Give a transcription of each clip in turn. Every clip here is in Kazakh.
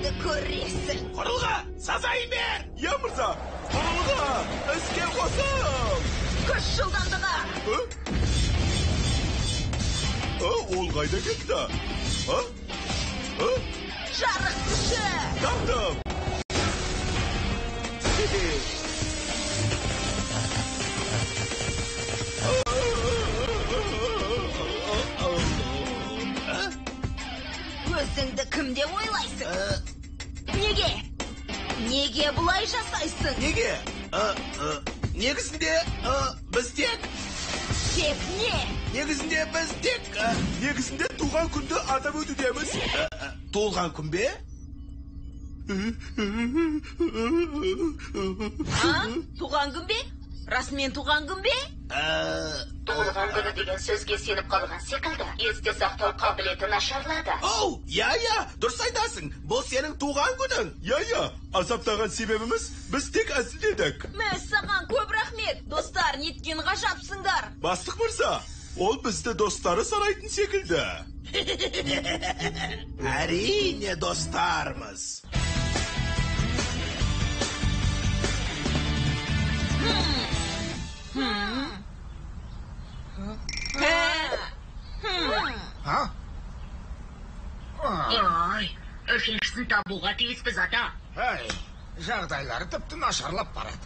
Енді көресің. Құрылға, сазайын бер! Я, мырза, құрылға, іске қосыл! Күш жылдамдығы! Ол қайда кетті? Жарық күші! Таптым! Өзіңді кім деп ойлайсың? Неге бұлай жасайсың? Неге? Негізінде біз тек... Тек не? Негізінде біз тек... Негізінде туған күнді атап өтудеміз. Туылған күн бе? Туған күн бе? Расымен туған күн бе? Туылған күні деген сөзге сеніп қалған секілді. Есте сақтау қабілеті нашарлады. Я, дұрыс айтасың. Бұл сенің туған күнің. Я, азаптаған себебіміз біз тек әзілдедік. Мәз саған көп рахмет. Достар, неткен ғажапсыңдар. Бастық мырза, ол бізді достары санайтын секілді. Әрине достармыз. Ой, үшіншісін табуға тиіспіз ата. Жағдайлары тіпті нашарлап барады.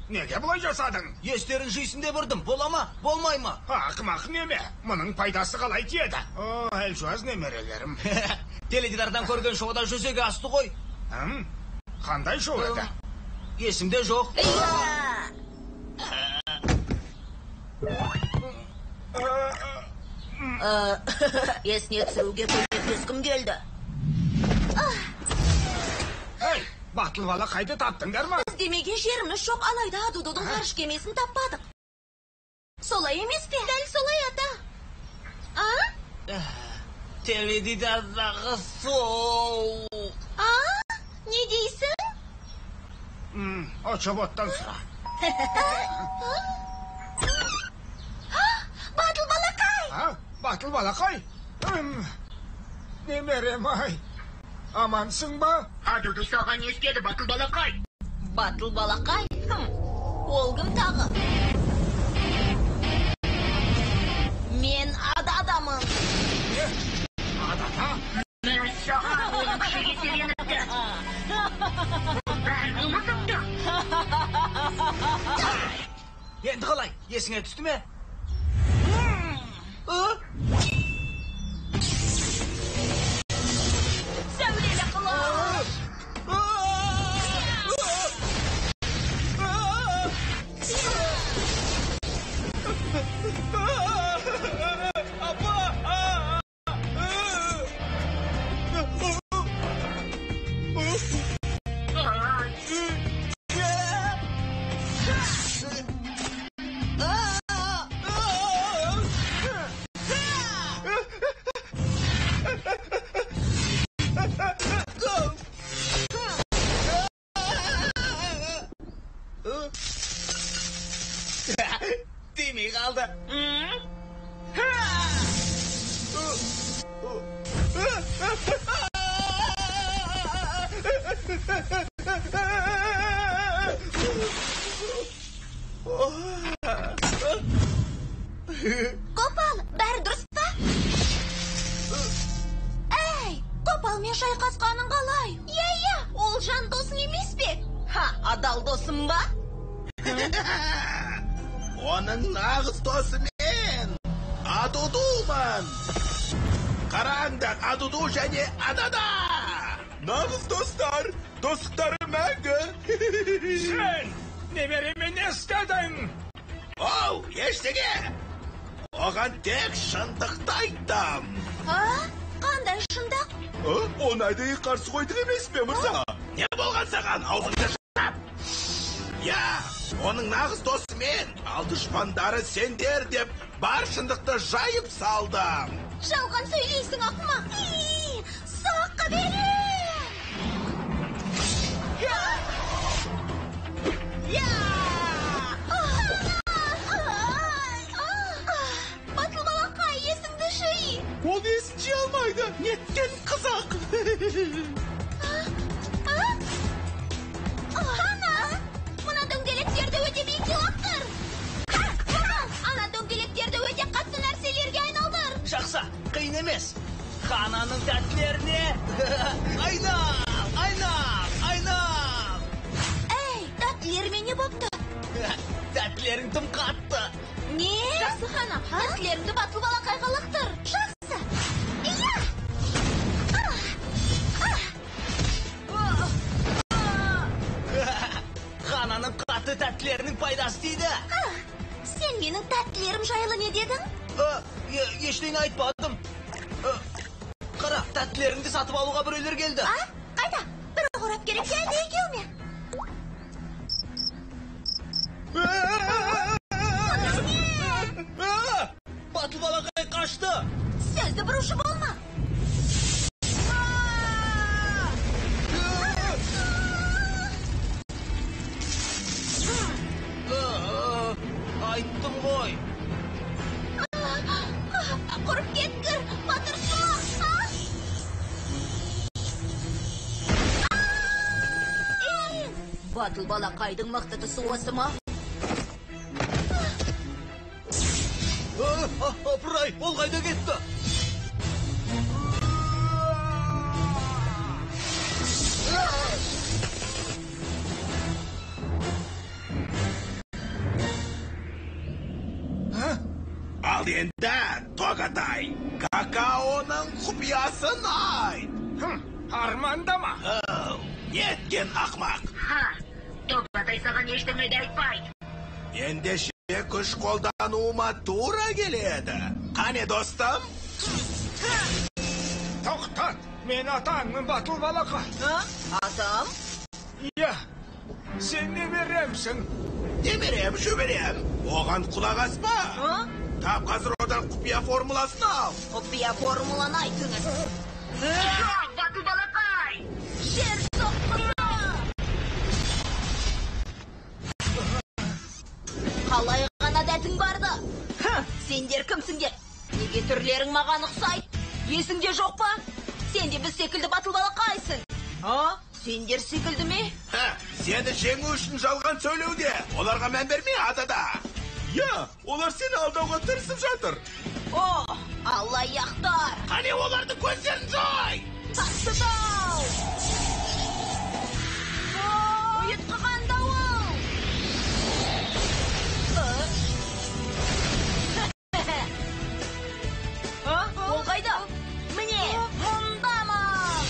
Неге бұлай жасадың? Естерін жүйсінде бұрдым, бола ма, болмай ма? Ақымақ неме, мұның пайдасы қалай тиеді? Әлжуаз немерелерім. Теледидардан көрген шоуда жүзеге асты ғой. Қандай шоу еді? Есімде жоқ. Есіне түсіруге көмектескім келді. Батыл бала қайды таптыңдар ма? Демеген жеріміз жоқ, алайда Дудудың ғарыш кемесін таппадық. Солай емес пе? Дәл солай ата. Теледидардағы сол. Не дейсің? Очоботтан сұра. Батыл балақай! Батыл балақай? Немерем-ай. Амансың ба? Адуды саған не істеді, батыл балақай? Батыл балақай? Ол кім тағы? Мен ададамын. Не? Адата? Мәз саған оның кішіге селеніпті. Бәрі ұмытыпты. Енді қалай, есіңе түсті ме? Сәулелі қылыш! Демей қалды. Қопал, бәрі дұрыс па? Қопалмен шайқасқаның қалай? Ол жан досың емес пе? Адал досым ба? Оның нағыз досы мен Адудумын. Қараңдар, Адуду және Адада. Нағыз достар, достықтары мәңгі. Сен немереме не істедің? Ештеңе. Оған тек шындықты айттым. Қандай шындық? Оны айдайы қарсы қойдық емес пе, мырза? Не болған саған, аузыңды жап? Оның нағыз досы мен, ал дұшпандары сендер деп бар шындықты жайып салдым. Жалған сөйлейсің, ақымақ. Саққа бере! Хананың тәттілеріне. Айнал. Эй, тәттілеріме не бопты? Тәттілерің тым қатты. Не? Жақсы ханам, тәттілерімді батыл балақайға лақтыр. Жақсы. Иә! Хананың қатты тәттілерінің пайдасы дейді. Сен менің тәттілерім жайлы не дедің? Ештеңе айтпадым. Қара, тәттілеріңді сатып алуға біреулер келді. Қайда? Бір қорап керек келді екеуіме. Батыл балақай қашты. Сөзді бұрушы болма. Айттым ғой. Құрып кеткір, батырсың. Батыл балақайдың мықтысы осы ма? Апырай, ол қайда кетті? Ал енді, Тоғатай, какаоның құпиясын айт. Армандама. Неткен ақмақ. Тоғатай саған ештеңе де айтпайды. Ендеше күш қолдануыма тура келеді. Қане, достым? Тоқтат, мен атаңмын батыл балақай. Атам? Иә, сен не беремсің? Демерем, жөберем. Оған құлақ аспа. Тап қазір одан құпия формуласын ал. Құпия формуланы айтыңыз. Батыл балақай! Жер соққысы! Қалай ғана дәтің барды? Сендер кімсіңдер? Неге түрлерің маған ұқсайды? Есіңде жоқ па? Сен де біз секілді батыл балақайсың. Сендер секілді ме? Сені жеңу үшін жалған сөйлеуде. Оларға мән бермей адада. Я, олар сені алдауға тырысып жатыр. Алаяқтар! Қане оларды көздерін жой! Тастыдау! Ұйытқыған дауыл! Ол қайда? Міне, мұндамын!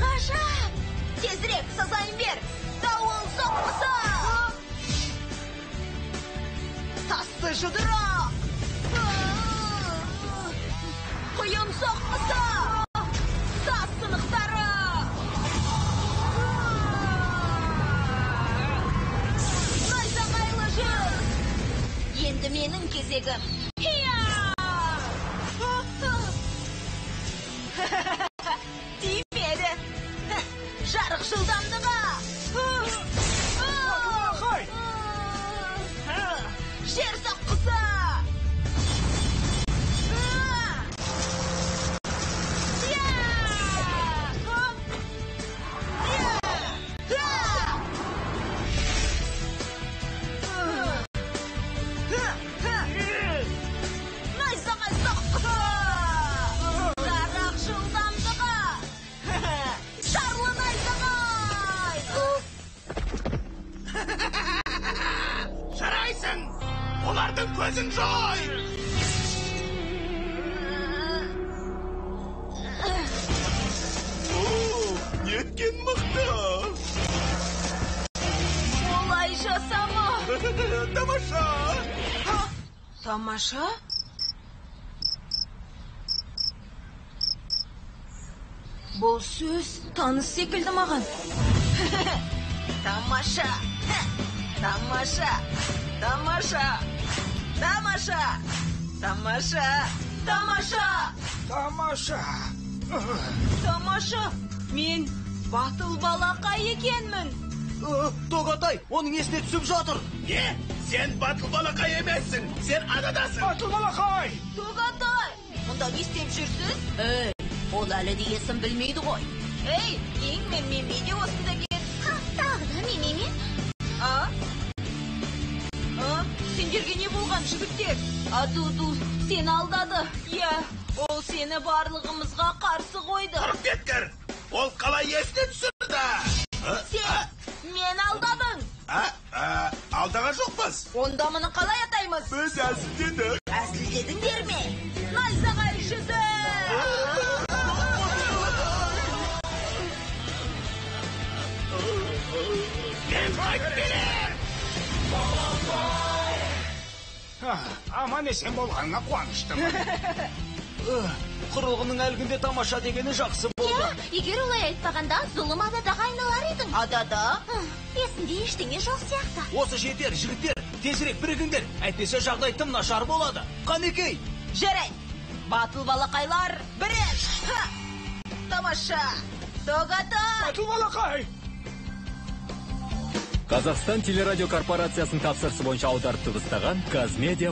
Ғажап! Тезірек сазайын бер! Дауыл соққысы! Тасты жұдырақ! Құйын соққысы! Тас сынықтары! Найзағайлы жүз! Енді менің кезегім. Тимеді! Жарық жылдамдығы! Балақай! Жер соққысы! Найзағай соққысы! Жарық жылдамдығы! Шарлы найзағай! Жарайсың! Олардың көзін жой! Неткен мықты! Олай жасама! Тамаша! Тамаша? Бұл сөз таныс секілді маған. Тамаша! Тамаша! Тамаша! Тамаша! Тамаша! Тамаша! Тамаша. Тамаша! Мен батыл балақай екенмін. Тоғатай, оның есіне түсіп жатыр. Не? Сен батыл балақай емессің. Сен ададасың. Батыл балақай. Тоғатай! Мұнда не істеп жүрсіз? Ей, ол әлі де есін білмейді ғой. Ей, ең мен де осында кет. Тағы да сендерге не болған, жігіттер? Аду, сені алдады. Ол сені барлығымызға қарсы қойды. Тұрып кеткір. Ол қалай есіне түсірді? Сен мен алдадың. Алдаған жоқпыз. Онда мұны қалай атаймыз? Біз әзілдедік. Әзілдедіңдер ме? Найзағай жүзі! Мен қайтпелер! Аман есен болғанға қуаныштым. Құрылғының әлгінде тамаша дегені жақсы болды. Егер олай айтпағанда, зұлым ададаға айналар едің. Адада? Есінде ештеңе жоқ сияқты. Осы жетер, жігіттер, тезірек бірігіңдер. Әйтпесе жағдай тым нашар болады. Қанекей? Жарай. Батыл балақайлар, біреш. Тамаша. Тоғатай. Батыл балақай! Қазақстан телерадио корпорациясының тапсырысы бойынша аударып дыбыстаған Қазмедиа